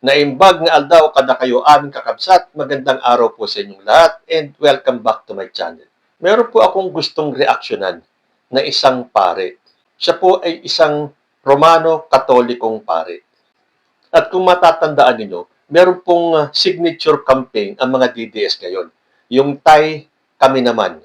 Naimbag nga aldaw kada kayo aming kakabsat. Magandang araw po sa inyong lahat and welcome back to my channel. Meron po akong gustong reaksyonan na isang pare. Siya po ay isang Romano-Katolikong pare. At kung matatandaan ninyo, meron pong signature campaign ang mga DDS ngayon. Yung Tay Kami Naman.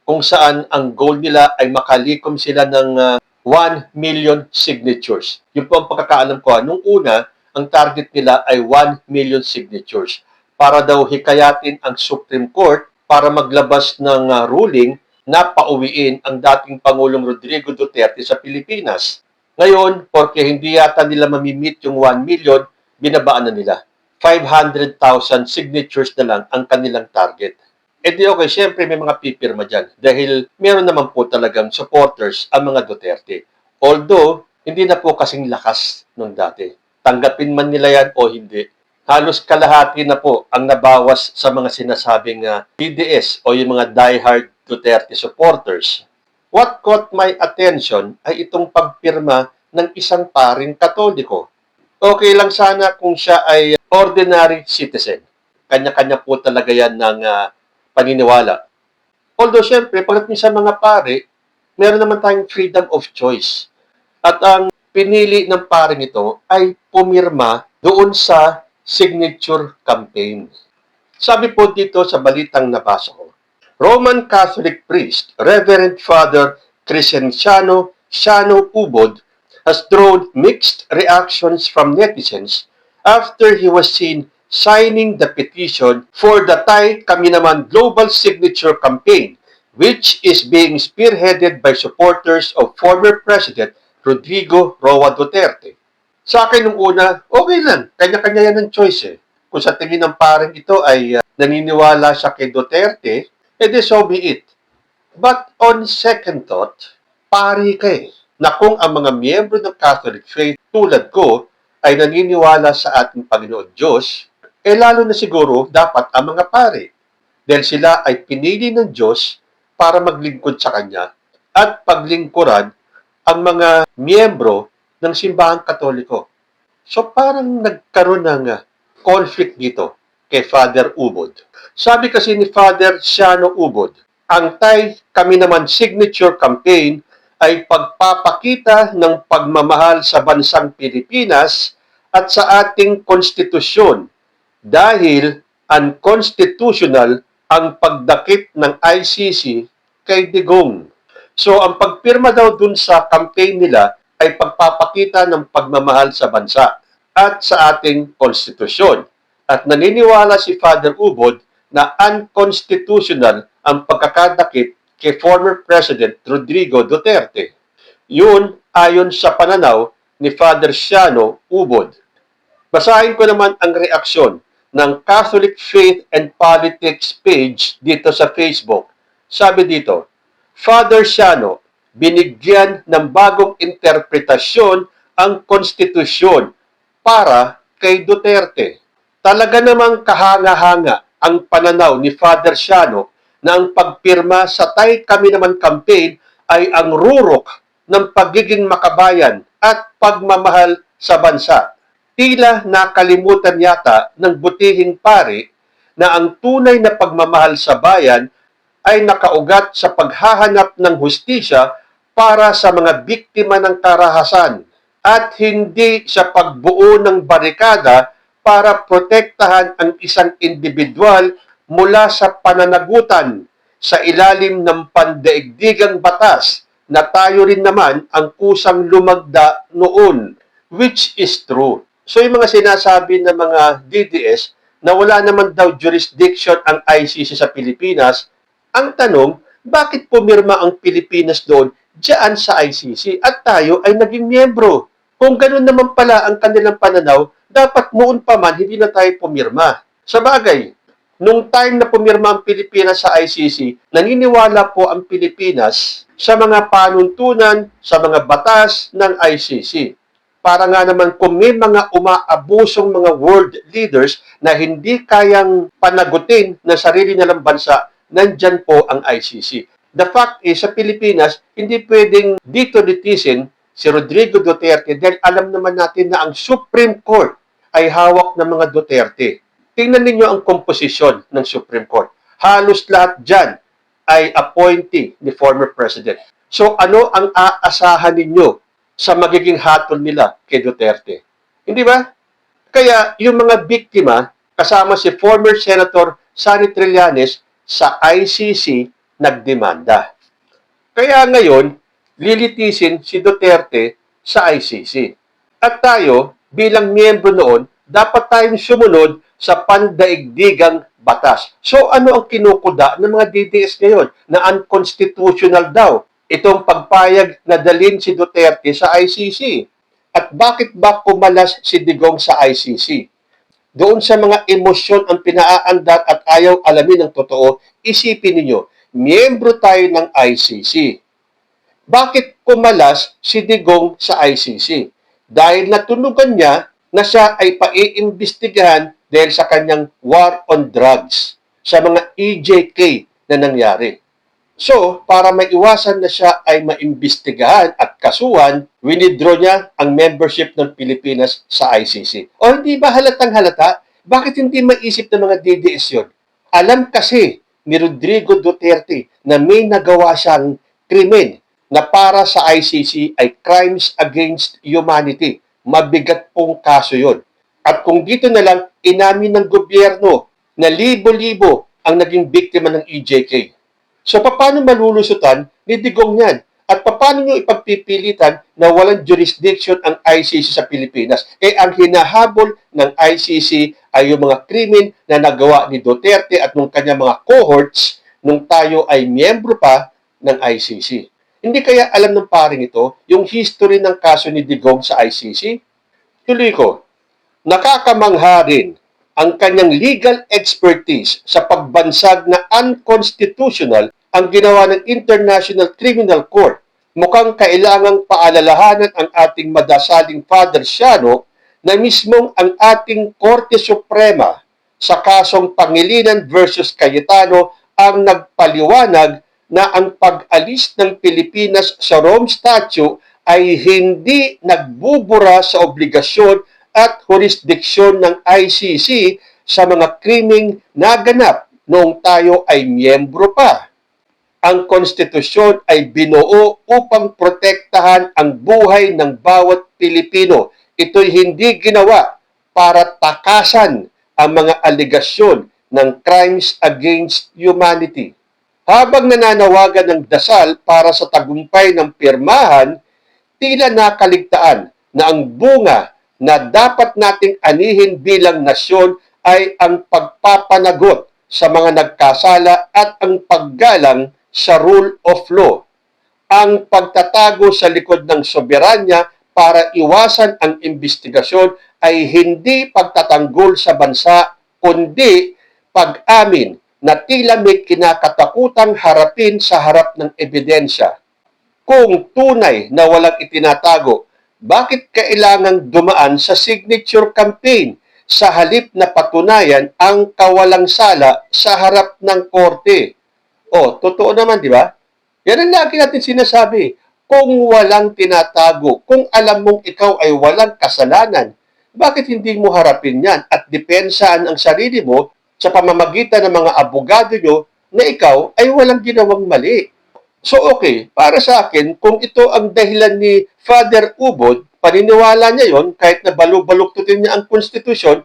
Kung saan ang goal nila ay makalikom sila ng 1 million signatures. Yun po ang pagkakaalam ko. Nung una, ang target nila ay 1 million signatures para daw hikayatin ang Supreme Court para maglabas ng ruling na pauwiin ang dating Pangulong Rodrigo Duterte sa Pilipinas. Ngayon, porque hindi yata nila mamimit yung 1 million, binabaan na nila. 500,000 signatures na lang ang kanilang target. E di okay, syempre may mga pipirma dyan dahil meron naman po talagang supporters ang mga Duterte. Although, hindi na po kasing lakas nung dati. Tanggapin man nila yan o hindi. Halos kalahati na po ang nabawas sa mga sinasabing PDS o yung mga diehard Duterte supporters. What caught my attention ay itong pagpirma ng isang paring Katoliko. Okay lang sana kung siya ay ordinary citizen. Kanya-kanya po talaga yan ng paniniwala. Although, syempre, pagdating sa mga pare, meron naman tayong freedom of choice. At ang pinili ng paring ito ay pumirma doon sa signature campaign. Sabi po dito sa balitang nabasa ko, Roman Catholic priest, Reverend Father Crescenciano Shano Ubod, has drawn mixed reactions from netizens after he was seen signing the petition for the Tay Kami Naman Global Signature Campaign, which is being spearheaded by supporters of former President Rodrigo Roa Duterte. Sa akin nung una, okay lang. Kanya-kanya yan ng choice eh. Kung sa tingin ng parang ito ay naniniwala siya kay Duterte, edi so be it. But on second thought, pari ka eh, na kung ang mga miyembro ng Catholic faith tulad ko ay naniniwala sa ating Panginoon Diyos, lalo na siguro dapat ang mga pari. Dahil sila ay pinili ng Diyos para maglingkod sa Kanya at paglingkuran ang mga miyembro ng simbahang Katoliko. So parang nagkaroon ng conflict dito kay Father Ubod. Sabi kasi ni Father Shano Ubod, ang Tay Kami Naman Signature Campaign ay pagpapakita ng pagmamahal sa bansang Pilipinas at sa ating konstitusyon dahil unconstitutional ang pagdakip ng ICC kay Digong. So, ang pagpirma daw dun sa campaign nila ay pagpapakita ng pagmamahal sa bansa at sa ating konstitusyon. At naniniwala si Father Ubod na unconstitutional ang pagkakadakip kay former President Rodrigo Duterte. Yun ayon sa pananaw ni Father Shano Ubod. Basahin ko naman ang reaksyon ng Catholic Faith and Politics page dito sa Facebook. Sabi dito, Father Shano, binigyan ng bagong interpretasyon ang konstitusyon para kay Duterte. Talaga namang kahanga-hanga ang pananaw ni Father Shano na ang pagpirma sa Tay Kami Naman campaign ay ang rurok ng pagiging makabayan at pagmamahal sa bansa. Tila nakalimutan yata ng butihing pari na ang tunay na pagmamahal sa bayan ay nakaugat sa paghahanap ng hustisya para sa mga biktima ng karahasan at hindi sa pagbuo ng barikada para protektahan ang isang individual mula sa pananagutan sa ilalim ng pandaigdigang batas na tayo rin naman ang kusang lumagda noon, which is true. So yung mga sinasabi ng mga DDS na wala naman daw jurisdiction ang ICC sa Pilipinas, ang tanong, bakit pumirma ang Pilipinas doon diyan sa ICC at tayo ay naging miyembro? Kung ganoon naman pala ang kanilang pananaw, dapat noon pa man hindi na tayo pumirma. Sa bagay, nung time na pumirma ang Pilipinas sa ICC, naniniwala po ang Pilipinas sa mga panuntunan, sa mga batas ng ICC. Para nga naman kung may mga umaabusong mga world leaders na hindi kayang panagutin ng sarili nilang bansa, nandyan po ang ICC. The fact is, sa Pilipinas, hindi pwedeng dito litisin si Rodrigo Duterte dahil alam naman natin na ang Supreme Court ay hawak ng mga Duterte. Tingnan ninyo ang komposisyon ng Supreme Court. Halos lahat dyan ay appointee ni former President. So ano ang aasahan ninyo sa magiging hatol nila kay Duterte? Hindi ba? Kaya yung mga biktima, kasama si former Senator Sani Trillanes sa ICC, nagdemanda. Kaya ngayon, lilitisin si Duterte sa ICC. At tayo, bilang miyembro noon, dapat tayong sumunod sa pandaigdigang batas. So ano ang kinukuda ng mga DDS ngayon na unconstitutional daw itong pagpayag na dalhin si Duterte sa ICC? At bakit ba kumalas si Digong sa ICC? Doon sa mga emosyon ang pinaaandar at ayaw alamin ng totoo, isipin ninyo, miyembro tayo ng ICC. Bakit kumalas si Digong sa ICC? Dahil natunugan niya na siya ay paiimbestigahan dahil sa kanyang war on drugs sa mga EJK na nangyari. So, para maiwasan na siya ay maimbestigahan at kasuhan, winidraw niya ang membership ng Pilipinas sa ICC. O hindi ba halatang halata? Bakit hindi maisip ng mga DDS yun? Alam kasi ni Rodrigo Duterte na may nagawa siyang krimen na para sa ICC ay crimes against humanity. Mabigat pong kaso yun. At kung dito na lang inamin ng gobyerno na libo-libo ang naging biktima ng EJK. So, paano malulusutan ni Digong yan? At paano nyo ipagpipilitan na walang jurisdiction ang ICC sa Pilipinas? Ang hinahabol ng ICC ay yung mga krimen na nagawa ni Duterte at ng kanyang mga cohorts nung tayo ay miyembro pa ng ICC. Hindi kaya alam ng paring ito yung history ng kaso ni Digong sa ICC? Tuloy ko, nakakamangha rin ang kanyang legal expertise sa pagbansag na unconstitutional ang ginawa ng International Criminal Court. Mukhang kailangang paalalahanan ang ating madasaling Father Siano na mismong ang ating Korte Suprema sa kasong Pangilinan versus Cayetano ang nagpaliwanag na ang pag-alis ng Pilipinas sa Rome Statute ay hindi nagbubura sa obligasyon at jurisdiksyon ng ICC sa mga krimeng naganap noong tayo ay miyembro pa. Ang konstitusyon ay binuo upang protektahan ang buhay ng bawat Pilipino. Ito'y hindi ginawa para takasan ang mga aligasyon ng crimes against humanity. Habang nananawagan ng dasal para sa tagumpay ng pirmahan, tila nakaligtaan na ang bunga na dapat nating anihin bilang nasyon ay ang pagpapanagot sa mga nagkasala at ang paggalang sa rule of law. Ang pagtatago sa likod ng soberanya para iwasan ang investigasyon ay hindi pagtatanggol sa bansa, kundi pag-amin na tila may kinakatakutang harapin sa harap ng ebidensya. Kung tunay na walang itinatago, bakit kailangang dumaan sa signature campaign sa halip na patunayan ang kawalang sala sa harap ng korte? Totoo naman, di ba? Yan ang lagi natin sinasabi. Kung walang tinatago, kung alam mong ikaw ay walang kasalanan, bakit hindi mo harapin yan at depensaan ang sarili mo sa pamamagitan ng mga abogado nyo na ikaw ay walang ginawang mali? So okay, para sa akin, kung ito ang dahilan ni Father Ubod, paniniwala niya yon kahit na baluktutin niya ang konstitusyon,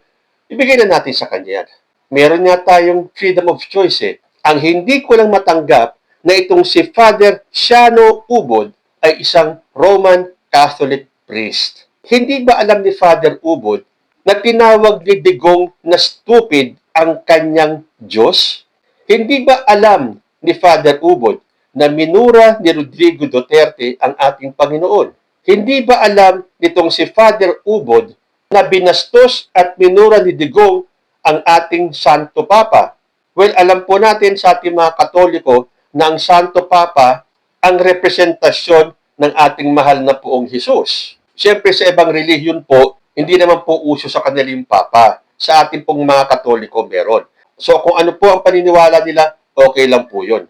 ibigay na natin sa kanya yan. Meron nga tayong freedom of choice eh. Ang hindi ko lang matanggap na itong si Father Siano Ubod ay isang Roman Catholic priest. Hindi ba alam ni Father Ubod na tinawag ni Digong na stupid ang kanyang Diyos? Hindi ba alam ni Father Ubod na minura ni Rodrigo Duterte ang ating Panginoon? Hindi ba alam nitong si Father Ubod na binastos at minura ni Digong ang ating Santo Papa? Well, alam po natin sa ating mga Katoliko na ang Santo Papa ang representasyon ng ating mahal na Poong Hesus. Siyempre sa ibang relihiyon po, hindi naman po uso sa kanilang Papa. Sa ating pong mga Katoliko meron. So kung ano po ang paniniwala nila, okay lang po yun.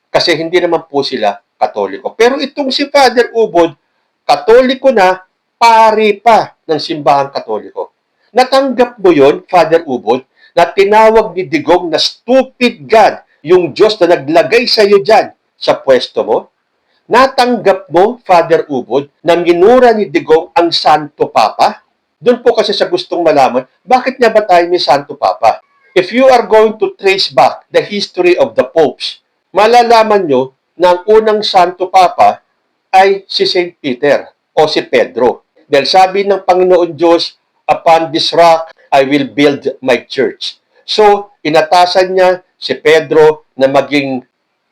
Kasi hindi naman po sila Katoliko. Pero itong si Father Ubod, Katoliko na, pari pa ng simbahang Katoliko. Natanggap mo yon, Father Ubod, na tinawag ni Digong na stupid God, yung Diyos na naglagay sa iyo dyan sa pwesto mo? Natanggap mo, Father Ubod, na minura ni Digong ang Santo Papa? Doon po kasi sa gustong malaman, bakit nga ba tayo may Santo Papa? If you are going to trace back the history of the popes, malalaman nyo na ang unang Santo Papa ay si Saint Peter o si Pedro. Dahil sabi ng Panginoon Diyos, upon this rock, I will build my church. So, inatasan niya si Pedro na maging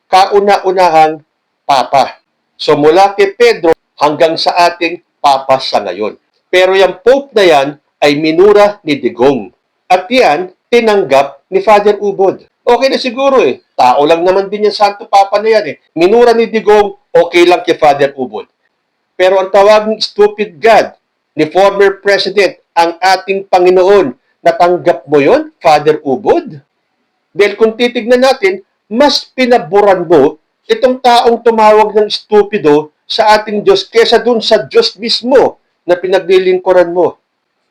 kauna-unahang Papa. So, mula kay Pedro hanggang sa ating Papa sa ngayon. Pero yung Pope na yan ay minura ni Digong. At yan, tinanggap ni Father Ubod. Okay na siguro eh. Tao lang naman din yung Santo Papa na yan eh. Minura ni Digong, okay lang kay Father Ubod. Pero ang tawaging stupid God ni former President, ang ating Panginoon, natanggap mo yon, Father Ubod? Dahil kung titignan natin, mas pinaburan mo itong taong tumawag ng stupido sa ating Diyos kesa dun sa Diyos mismo na pinaglilingkuran mo.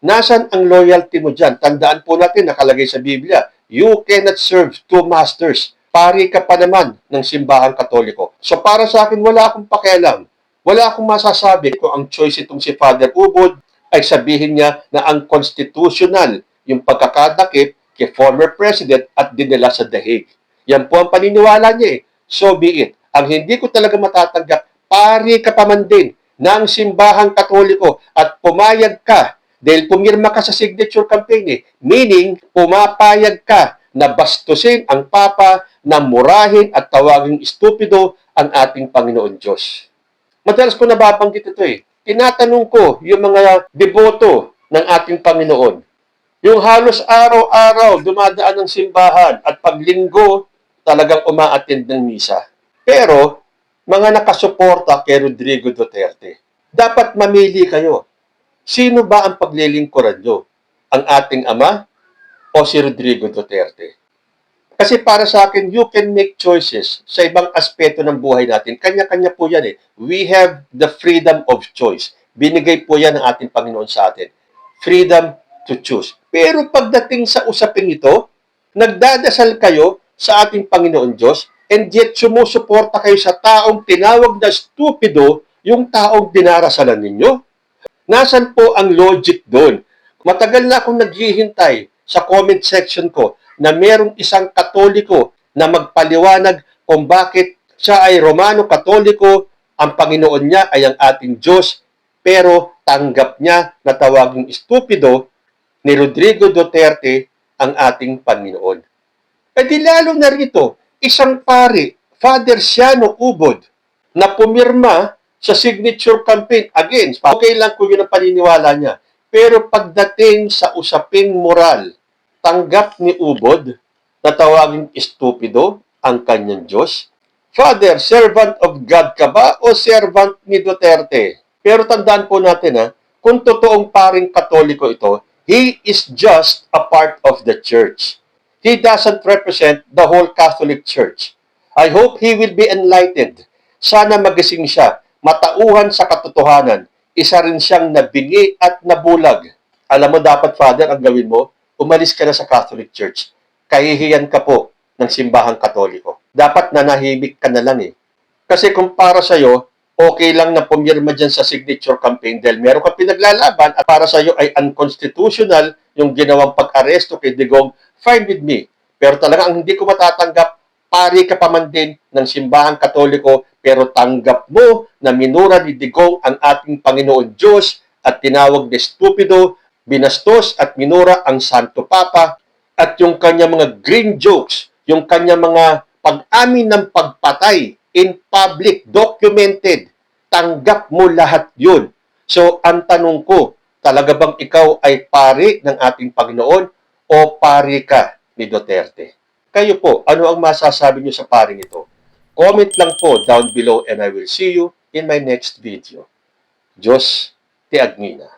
Nasaan ang loyalty mo dyan? Tandaan po natin, nakalagay sa Biblia, you cannot serve two masters. Pari ka pa naman ng simbahang Katoliko. So para sa akin, wala akong pakialam. Wala akong masasabi kung ang choice itong si Father Ubod ay sabihin niya na ang constitutional yung pagkakadakip kay former president at dinala sa The Hague. Yan po ang paniniwala niya eh. So be it. Ang hindi ko talaga matatanggap, pari ka pa man din ng simbahang Katoliko at pumayag ka dahil pumirma ka sa signature campaign eh. Meaning, pumapayag ka na bastusin ang Papa, na murahin at tawaging estupido ang ating Panginoon Diyos. Madalas ko nababanggit ito eh. Tinatanong ko yung mga deboto ng ating Panginoon. Yung halos araw-araw dumadaan ng simbahan at paglinggo talagang umaattend ng misa. Pero, mga nakasuporta kay Rodrigo Duterte, dapat mamili kayo. Sino ba ang paglilingkuran nyo? Ang ating ama o si Rodrigo Duterte? Kasi para sa akin, you can make choices sa ibang aspeto ng buhay natin. Kanya-kanya po yan eh. We have the freedom of choice. Binigay po yan ng ating Panginoon sa atin. Freedom to choose. Pero pagdating sa usaping ito, nagdadasal kayo sa ating Panginoon Diyos, and yet sumusuporta kayo sa taong tinawag na stupido, yung taong dinarasalan ninyo. Nasaan po ang logic doon? Matagal na akong naghihintay sa comment section ko na merong isang Katoliko na magpaliwanag kung bakit siya ay Romano Katoliko, ang Panginoon niya ay ang ating Diyos, pero tanggap niya na tawaging estupido ni Rodrigo Duterte ang ating Panginoon. E di lalo na rito, isang pari, Father Siano Ubod, na pumirma sa signature campaign. Again, okay lang kung yun ang paniniwala niya. Pero pagdating sa usaping moral, tanggap ni Ubod na tawaging estupido ang kanyang Diyos? Father, servant of God ka ba o servant ni Duterte? Pero tandaan po natin kung totoong paring Katoliko ito, he is just a part of the church. He doesn't represent the whole Catholic Church. I hope he will be enlightened. Sana magising siya, matauhan sa katotohanan. Isa rin siyang nabingi at nabulag. Alam mo dapat, Father, ang gawin mo, umalis ka na sa Catholic Church. Kahihiyan ka po ng simbahang Katoliko. Dapat nanahimik ka na lang eh. Kasi kung para sa'yo, okay lang na pumirma dyan sa signature campaign dahil meron ka pinaglalaban at para sa'yo ay unconstitutional yung ginawang pag-aresto kay Digong, fine with me. Pero talaga ang hindi ko matatanggap, pari ka pa man din ng simbahang Katoliko pero tanggap mo na minura ni Digong ang ating Panginoon Diyos at tinawag na stupido, binastos at minura ang Santo Papa at yung kanya mga green jokes, yung kanya mga pag-amin ng pagpatay in public, documented, tanggap mo lahat yun. So, ang tanong ko, talaga bang ikaw ay pari ng ating Panginoon o pari ka ni Duterte? Kayo po, ano ang masasabi niyo sa paring ito? Comment lang po down below and I will see you in my next video. Diyos, ti Agmina.